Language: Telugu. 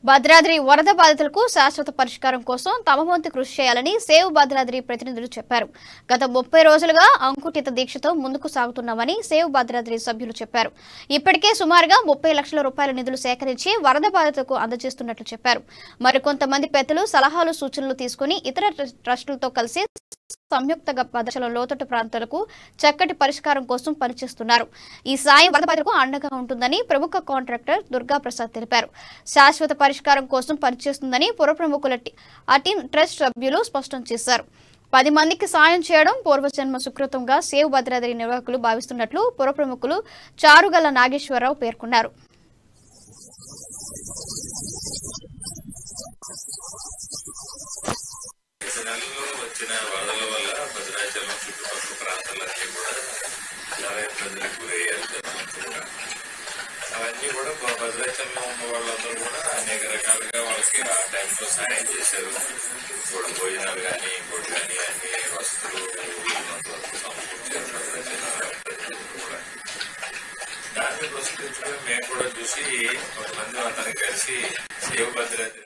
భద్రాద్రి వరద బాధితులకు శాశ్వత పరిష్కారం కోసం తమ వంతు కృషి చేయాలని సేవ్ భద్రాద్రి ప్రతినిధులు చెప్పారు. గత 30 రోజులుగా అంకుఠిత దీక్షతో ముందుకు సాగుతున్నామని సేవ్ భద్రాద్రి సభ్యులు చెప్పారు. ఇప్పటికే సుమారుగా 30 లక్షల రూపాయల నిధులు సేకరించి వరద బాధితులకు అందజేస్తున్నట్లు చెప్పారు. మరికొంతమంది పెద్దలు సలహాలు సూచనలు తీసుకుని ఇతర ట్రస్టులతో కలిసి సంయుక్తంగా భద్రాచలం లోతట్టు ప్రాంతాలకు చక్కటి పరిష్కారం కోసం పనిచేస్తున్నారు. ఈ సాయం వరద బాధితులకు అండగా ఉంటుందని ప్రముఖ కాంట్రాక్టర్ దుర్గా ప్రసాద్ తెలిపారు. శాశ్వత పరిష్కారం కోసం పనిచేస్తుందని పుర ప్రముఖుల అటీన్ ట్రస్ట్ సభ్యులు స్పష్టం చేశారు. 10 మందికి సాయం చేయడం పూర్వజన్మ సుకృతంగా సేవ్ భద్రాద్రి నిర్వాహకులు భావిస్తున్నట్లు పుర ప్రముఖులు చారుగల్ల నాగేశ్వరరావు పేర్కొన్నారు. వచ్చిన వరదల వల్ల భద్రాచలం చుట్టుపక్కల ప్రాంతాలన్నీ కూడా చాలా ఇబ్బందులకు గురయ్యారు. అవన్నీ కూడా భద్రాచలంలో ఉన్న వాళ్ళందరూ కూడా అనేక రకాలుగా వాళ్ళకి ఆ టైంలో సాయం చేశారు. ఇప్పుడు భోజనాలు కానీ ఇంకోటి కానీ అన్ని వస్తువులు సమకూర్చారు భద్రాచలం కూడా. దాన్ని ప్రస్తుతం మేము కూడా చూసి కొంతమంది అందరం కలిసి సేవ్ భద్రాద్రి